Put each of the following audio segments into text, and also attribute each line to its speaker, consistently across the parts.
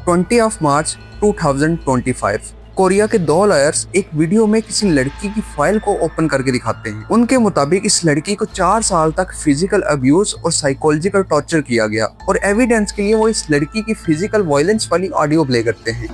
Speaker 1: 20 मार्च 2025 Korea के दो lawyers एक वीडियो में किसी लड़की की फाइल को ओपन करके दिखाते हैं। उनके मुताबिक इस लड़की को 4 साल तक फिजिकल अब्यूज और साइकोलॉजिकल टॉर्चर किया गया और एविडेंस के लिए वो इस लड़की की फिजिकल वायलेंस वाली ऑडियो प्ले करते हैं।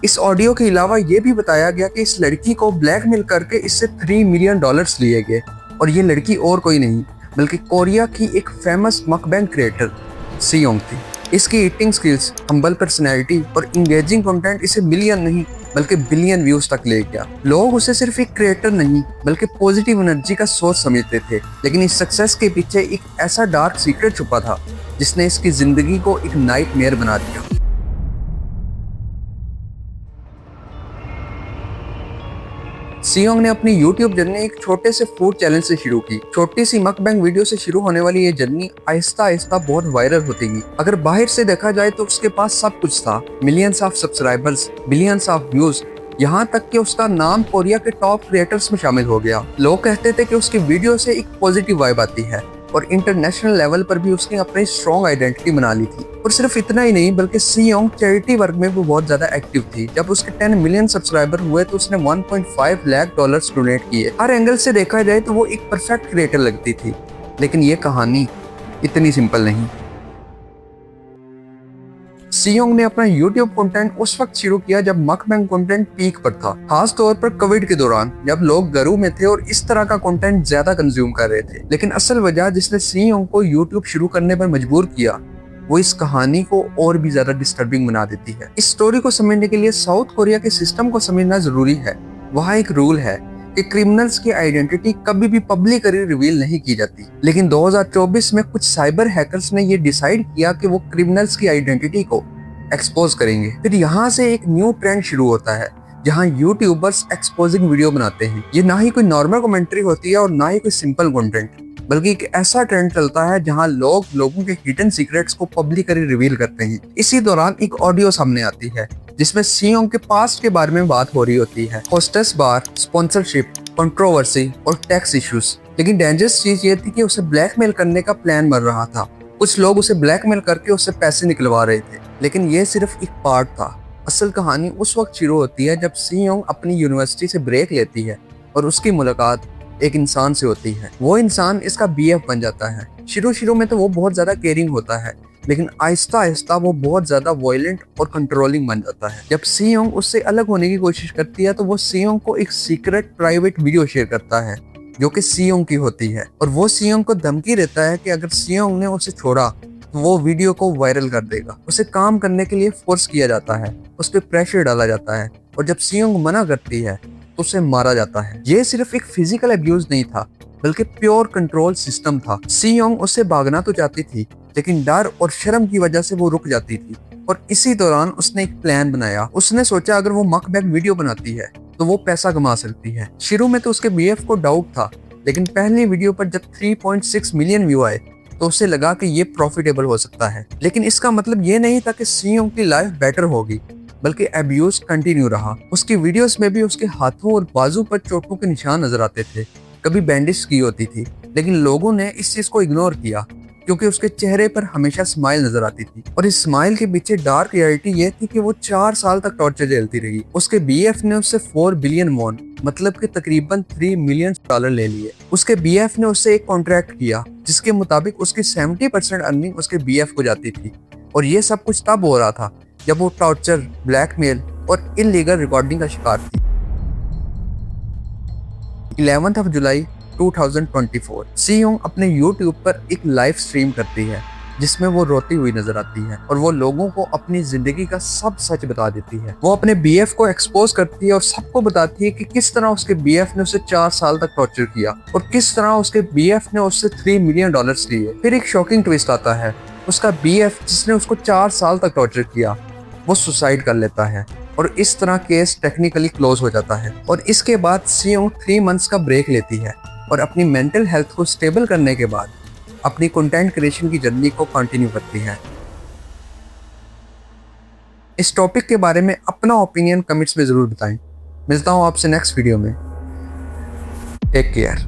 Speaker 1: इस ऑडियो के अलावा ये भी बताया गया कि इस लड़की को ब्लैकमेल करके इससे $3 मिलियन लिए गए और ये लड़की और कोई नहीं बल्कि कोरिया की एक फेमस मकबैंग क्रिएटर सीयोंग थी। इसकी ईटिंग स्किल्स, हम्बल पर्सनैलिटी और इंगेजिंग कंटेंट इसे मिलियन नहीं बल्कि बिलियन व्यूज तक ले गया। लोग उसे सिर्फ एक क्रिएटर नहीं बल्कि पॉजिटिव एनर्जी का सोर्स समझते थे, लेकिन इस सक्सेस के पीछे एक ऐसा डार्क सीक्रेट छुपा था जिसने इसकी जिंदगी को एक नाइटमेयर बना दिया। सीयोंग ने अपनी YouTube जर्नी एक छोटे से फूड चैलेंज से शुरू की। छोटी सी मकबैंग वीडियो से शुरू होने वाली ये जर्नी आहिस्ता आहिस्ता बहुत वायरल होती गई। अगर बाहर से देखा जाए तो उसके पास सब कुछ था, millions of subscribers, billions of views, यहाँ तक कि उसका नाम कोरिया के टॉप क्रिएटर्स में शामिल हो गया। लोग कहते थे कि उसकी वीडियो से एक पॉजिटिव वाइब आती है और इंटरनेशनल लेवल पर भी उसने अपनी स्ट्रॉन्ग आइडेंटिटी बना ली थी। और सिर्फ इतना ही नहीं बल्कि सीयोंग चैरिटी वर्क में भी बहुत ज्यादा एक्टिव थी। जब उसके 10 मिलियन सब्सक्राइबर हुए तो उसने $1.5 लाख डोनेट किए। हर एंगल से देखा जाए तो वो एक परफेक्ट क्रिएटर लगती थी, लेकिन ये कहानी इतनी सिंपल नहीं। सीयोंग ने अपना YouTube कंटेंट उस वक्त शुरू किया जब मकबैंग कंटेंट पीक पर था, खास तौर पर कोविड के दौरान जब लोग घरों में थे और इस तरह का कंटेंट ज्यादा कंज्यूम कर रहे थे। लेकिन असल वजह जिसने सीयोंग को YouTube शुरू करने पर मजबूर किया वो इस कहानी को और भी ज्यादा डिस्टर्बिंग बना देती है। इस स्टोरी को समझने के लिए साउथ कोरिया के सिस्टम को समझना जरूरी है। वहाँ एक रूल है कि क्रिमिनल्स की आइडेंटिटी कभी भी पब्लिकली रिवील नहीं की जाती, लेकिन 2024 में कुछ साइबर हैकर्स ने ये डिसाइड किया कि वो क्रिमिनल्स की आइडेंटिटी को एक्सपोज करेंगे। फिर यहाँ से एक न्यू ट्रेंड शुरू होता है जहाँ यूट्यूबर्स एक्सपोजिंग वीडियो बनाते हैं। ये ना ही कोई नॉर्मल कमेंट्री होती है और ना ही कोई सिंपल कंटेंट, बल्कि एक ऐसा ट्रेंड चलता है जहां लोग लोगों के हिडन सीक्रेट्स को पब्लिकली रिवील करते हैं। इसी दौरान एक ऑडियो सामने आती है जिसमें सीयोंग के पास्ट के बारे में बात हो रही होती है, होस्टेस बार, स्पॉन्सरशिप, कंट्रोवर्सी और टैक्स इश्यूज। लेकिन डेंजरस चीज ये थी कि उसे ब्लैकमेल करने का प्लान बन रहा था। कुछ लोग उसे ब्लैकमेल करके उससे पैसे निकलवा रहे थे, लेकिन ये सिर्फ एक पार्ट था। असल कहानी उस वक्त शुरू होती है जब सीयोंग अपनी यूनिवर्सिटी से ब्रेक लेती है और उसकी मुलाकात एक इंसान से होती है। वो इंसान इसका BF बन जाता है। शुरू में तो वो बहुत ज्यादा केयरिंग होता है, लेकिन आहिस्ता आहिस्ता वो बहुत ज्यादा वायलेंट और कंट्रोलिंग बन जाता है। जब सीयोंग उससे अलग होने की कोशिश करती है तो वो सीयोंग को एक सीक्रेट प्राइवेट वीडियो शेयर करता है जो कि सीयोंग की होती है, और वो सीयोंग को धमकी देता है कि अगर सीयोंग ने उसे छोड़ा तो वो वीडियो को वायरल कर देगा। उसे काम करने के लिए फोर्स किया जाता है, उस पर प्रेशर डाला जाता है और जब सीयोंग मना करती है तो उसे मारा जाता है। ये सिर्फ एक फिजिकल अब्यूज नहीं था बल्कि प्योर कंट्रोल सिस्टम था। सीयोंग उससे भागना तो चाहती थी, लेकिन डर और शर्म की वजह से वो रुक जाती थी। और इसी दौरान उसने एक प्लान बनाया। उसने सोचा अगर वो मकबैंग वीडियो बनाती है तो वो पैसा कमा सकती है। शुरू में तो उसके BF को डाउट था, लेकिन पहली वीडियो पर जब 3.6 मिलियन व्यू आए तो उसे लगा कि ये प्रॉफिटेबल हो सकता है। लेकिन इसका मतलब ये नहीं था कि सीयोंग की लाइफ बेटर होगी, बल्कि अब्यूज कंटिन्यू रहा। उसकी वीडियोस में भी उसके हाथों और बाजू पर चोटों के निशान नजर आते थे, कभी बैंडेज की होती थी, लेकिन लोगों ने इस चीज को इग्नोर किया क्योंकि उसके चेहरे पर हमेशा स्माइल नजर आती थी। और इस स्माइल के पीछे डार्क रियलिटी ये थी कि वो 4 साल तक टॉर्चर झेलती रही। उसके BF ने उससे 4 बिलियन वॉन मतलब कि तकरीबन $3 मिलियन ले लिए। उसके BF ने उससे एक कॉन्ट्रैक्ट किया जिसके मुताबिक उसकी 70% अर्निंग उसके BF को जाती थी। और ये सब कुछ तब हो रहा था जब वो टॉर्चर, ब्लैकमेल और इल्लीगल रिकॉर्डिंग का शिकार थी। 11 जुलाई 2024 सीयोंग अपने YouTube पर एक लाइव स्ट्रीम करती है जिसमें वो रोती हुई नजर आती है और वो लोगों को अपनी जिंदगी का सब सच बता देती है। वो अपने BF को एक्सपोज करती है और सबको बताती है कि किस तरह उसके BF ने उसे 4 साल तक टॉर्चर किया और किस तरह उसके BF ने उससे $3 मिलियन लिए। फिर एक शॉकिंग ट्विस्ट आता है, उसका BF जिसने उसको 4 साल तक टॉर्चर किया वो सुसाइड कर लेता है और इस तरह केस टेक्निकली क्लोज हो जाता है। और इसके बाद सीयोंग 3 मंथ्स का ब्रेक लेती है और अपनी मेंटल हेल्थ को स्टेबल करने के बाद अपनी कंटेंट क्रिएशन की जर्नी को कंटिन्यू करती है। इस टॉपिक के बारे में अपना ओपिनियन कमेंट्स में जरूर बताएं। मिलता हूं आपसे नेक्स्ट वीडियो में। Take care.